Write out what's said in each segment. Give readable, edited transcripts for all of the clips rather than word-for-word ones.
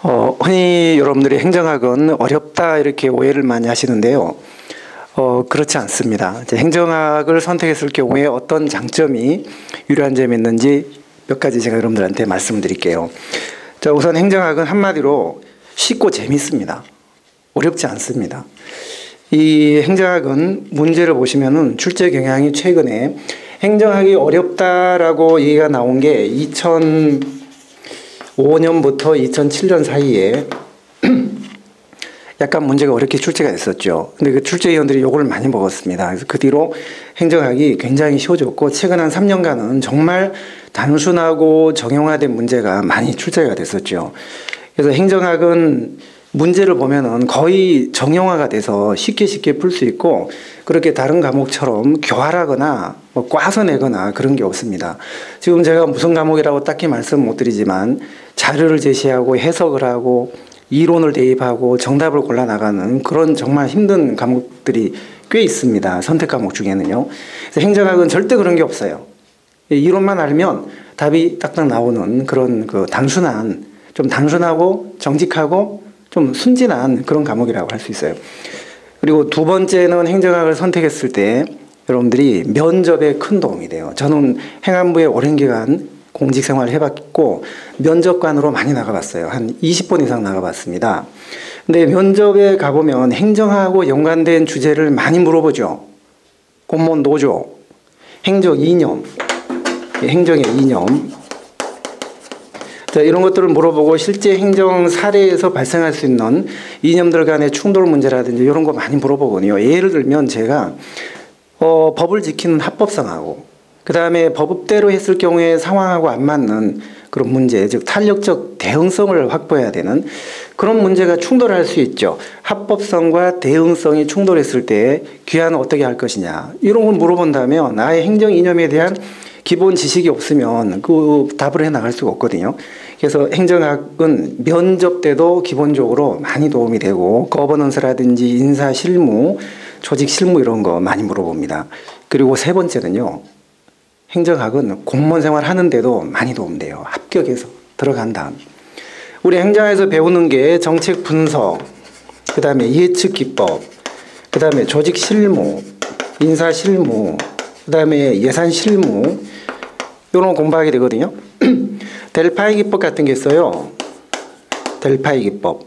흔히 여러분들이 행정학은 어렵다 이렇게 오해를 많이 하시는데요. 그렇지 않습니다. 이제 행정학을 선택했을 경우에 어떤 장점이 유리한 점이 있는지 몇 가지 제가 여러분들한테 말씀드릴게요. 자, 우선 행정학은 한마디로 쉽고 재밌습니다. 어렵지 않습니다. 이 행정학은 문제를 보시면은 출제 경향이 최근에 행정학이 어렵다라고 얘기가 나온 게 2005년부터 2007년 사이에 약간 문제가 어렵게 출제가 됐었죠. 근데 그 출제위원들이 욕을 많이 먹었습니다. 그래서 그 뒤로 행정학이 굉장히 쉬워졌고 최근 한 3년간은 정말 단순하고 정형화된 문제가 많이 출제가 됐었죠. 그래서 행정학은 문제를 보면은 거의 정형화가 돼서 쉽게 풀 수 있고 그렇게 다른 과목처럼 교활하거나 뭐 꽈서 내거나 그런 게 없습니다. 지금 제가 무슨 과목이라고 딱히 말씀 못 드리지만 자료를 제시하고 해석을 하고 이론을 대입하고 정답을 골라 나가는 그런 정말 힘든 과목들이 꽤 있습니다. 선택 과목 중에는요. 그래서 행정학은 절대 그런 게 없어요. 이론만 알면 답이 딱딱 나오는 그런 그 단순한 좀 단순하고 정직하고 좀 순진한 그런 과목이라고 할 수 있어요. 그리고 두 번째는 행정학을 선택했을 때 여러분들이 면접에 큰 도움이 돼요. 저는 행안부에 오랜 기간 공직 생활을 해봤고 면접관으로 많이 나가봤어요. 한 20번 이상 나가봤습니다. 근데 면접에 가보면 행정하고 연관된 주제를 많이 물어보죠. 공무원 노조, 행정 이념, 행정의 이념. 자, 이런 것들을 물어보고 실제 행정 사례에서 발생할 수 있는 이념들 간의 충돌 문제라든지 이런 거 많이 물어보거든요. 예를 들면 제가 법을 지키는 합법성하고 그 다음에 법대로 했을 경우에 상황하고 안 맞는 그런 문제, 즉 탄력적 대응성을 확보해야 되는 그런 문제가 충돌할 수 있죠. 합법성과 대응성이 충돌했을 때 귀환을 어떻게 할 것이냐 이런 걸 물어본다면 나의 행정 이념에 대한 기본 지식이 없으면 그 답을 해 나갈 수가 없거든요. 그래서 행정학은 면접 때도 기본적으로 많이 도움이 되고 거버넌스라든지 인사 실무, 조직 실무 이런 거 많이 물어봅니다. 그리고 세 번째는요. 행정학은 공무원 생활 하는데도 많이 도움돼요. 합격해서 들어간 다음. 우리 행정학에서 배우는 게 정책 분석, 그 다음에 예측 기법, 그 다음에 조직 실무, 인사 실무, 그 다음에 예산 실무 이런 거 공부하게 되거든요. 델파이 기법 같은 게 있어요. 델파이 기법.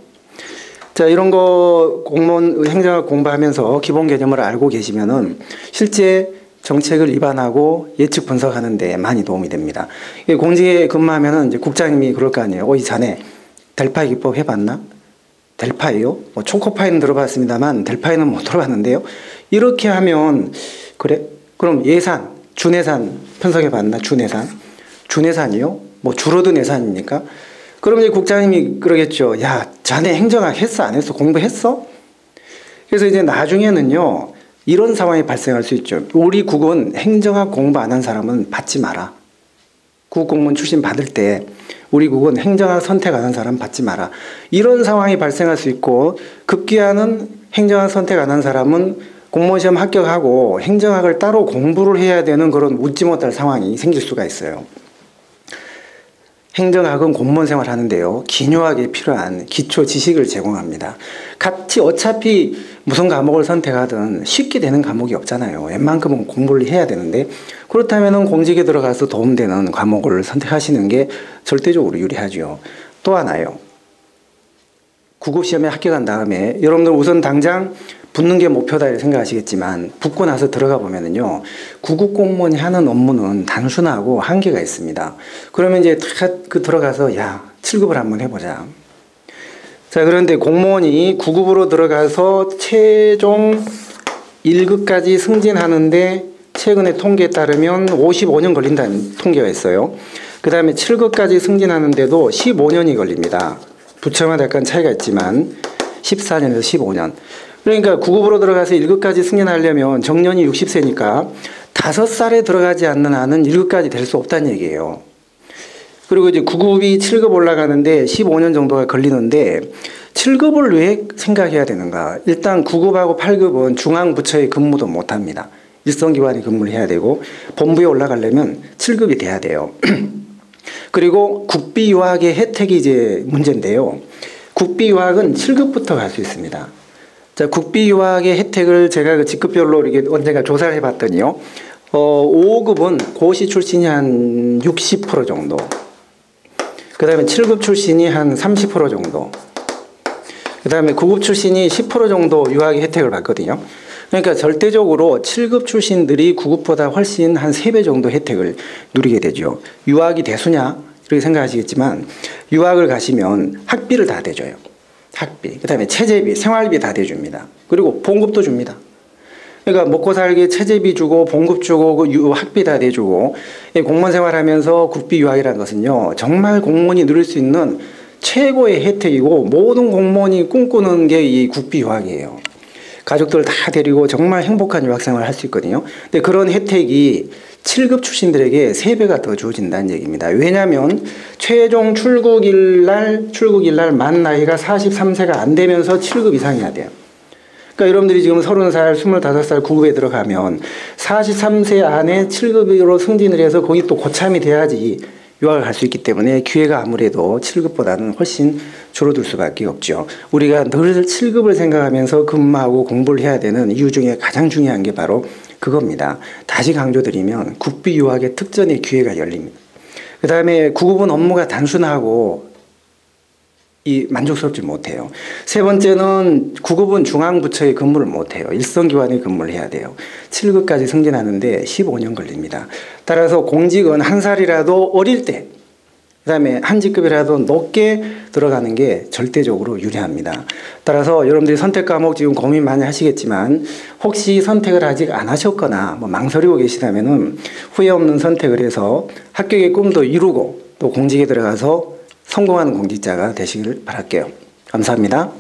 자, 이런 거 공무원 행정학 공부하면서 기본 개념을 알고 계시면은 실제 정책을 입안하고 예측 분석하는 데 많이 도움이 됩니다. 공직에 근무하면은 이제 국장님이 그럴 거 아니에요. 이 자네 델파이 기법 해봤나? 델파이요? 뭐 초코파이는 들어봤습니다만 델파이는 못 들어봤는데요. 이렇게 하면 그래? 그럼 예산, 준예산 편성해봤나? 준예산? 준예산이요? 뭐 줄어든 예산입니까? 그럼 이제 국장님이 그러겠죠. 야, 자네 행정학 했어? 안 했어? 공부했어? 그래서 이제 나중에는요. 이런 상황이 발생할 수 있죠. 우리 국은 행정학 공부 안 한 사람은 받지 마라. 국공무원 출신 받을 때 우리 국은 행정학 선택 안 한 사람 받지 마라. 이런 상황이 발생할 수 있고 급기야는 행정학 선택 안 한 사람은 공무원 시험 합격하고 행정학을 따로 공부를 해야 되는 그런 웃지 못할 상황이 생길 수가 있어요. 행정학은 공무원 생활 하는데요. 기묘하게 필요한 기초 지식을 제공합니다. 같이 어차피 무슨 과목을 선택하든 쉽게 되는 과목이 없잖아요. 웬만큼은 공부를 해야 되는데 그렇다면 공직에 들어가서 도움되는 과목을 선택하시는 게 절대적으로 유리하죠. 또 하나요. 구급시험에 합격한 다음에 여러분들 우선 당장 붙는 게 목표다 이렇게 생각하시겠지만 붙고 나서 들어가 보면은요. 구급 공무원이 하는 업무는 단순하고 한계가 있습니다. 그러면 이제 딱 들어가서 야 7급을 한번 해보자. 자, 그런데 공무원이 9급으로 들어가서 최종 1급까지 승진하는데 최근에 통계에 따르면 55년 걸린다는 통계가 있어요. 그 다음에 7급까지 승진하는데도 15년이 걸립니다. 부처마다 약간 차이가 있지만 14년에서 15년. 그러니까 9급으로 들어가서 1급까지 승진하려면 정년이 60세니까 5살에 들어가지 않는 한은 1급까지 될 수 없다는 얘기예요. 그리고 이제 9급이 7급 올라가는데 15년 정도가 걸리는데 7급을 왜 생각해야 되는가? 일단 9급하고 8급은 중앙부처에 근무도 못합니다. 일선기관에 근무를 해야 되고 본부에 올라가려면 7급이 돼야 돼요. 그리고 국비 유학의 혜택이 이제 문제인데요. 국비 유학은 7급부터 갈 수 있습니다. 자, 국비 유학의 혜택을 제가 그 직급별로 이렇게 언젠가 조사를 해봤더니요. 5급은 고시 출신이 한 60% 정도. 그 다음에 7급 출신이 한 30% 정도. 그 다음에 9급 출신이 10% 정도 유학의 혜택을 받거든요. 그러니까 절대적으로 7급 출신들이 9급보다 훨씬 한 3배 정도 혜택을 누리게 되죠. 유학이 대수냐? 이렇게 생각하시겠지만 유학을 가시면 학비를 다 대줘요. 학비, 그 다음에 체재비, 생활비 다 대줍니다. 그리고 봉급도 줍니다. 그러니까 먹고 살기 체재비 주고 봉급 주고 학비 다 대주고 공무원 생활하면서 국비 유학이라는 것은요. 정말 공무원이 누릴 수 있는 최고의 혜택이고 모든 공무원이 꿈꾸는 게 이 국비 유학이에요. 가족들 다 데리고 정말 행복한 유학생활을 할 수 있거든요. 근데 그런 혜택이 7급 출신들에게 3배가 더 주어진다는 얘기입니다. 왜냐하면 최종 출국일 날 만 나이가 43세가 안 되면서 7급 이상이어야 돼요. 그러니까 여러분들이 지금 30살, 25살 9급에 들어가면 43세 안에 7급으로 승진을 해서 거기 또 고참이 돼야지 유학을 갈 수 있기 때문에 기회가 아무래도 7급보다는 훨씬 줄어들 수밖에 없죠. 우리가 늘 7급을 생각하면서 근무하고 공부를 해야 되는 이유 중에 가장 중요한 게 바로 그겁니다. 다시 강조드리면 국비 유학의 특전의 기회가 열립니다. 그 다음에 9급은 업무가 단순하고 만족스럽지 못해요. 세 번째는 9급은 중앙부처에 근무를 못해요. 일선기관에 근무를 해야 돼요. 7급까지 승진하는데 15년 걸립니다. 따라서 공직은 한 살이라도 어릴 때, 그 다음에 한 직급이라도 높게 들어가는 게 절대적으로 유리합니다. 따라서 여러분들이 선택 과목 지금 고민 많이 하시겠지만 혹시 선택을 아직 안 하셨거나 망설이고 계시다면 후회 없는 선택을 해서 합격의 꿈도 이루고 또 공직에 들어가서 성공하는 공직자가 되시길 바랄게요. 감사합니다.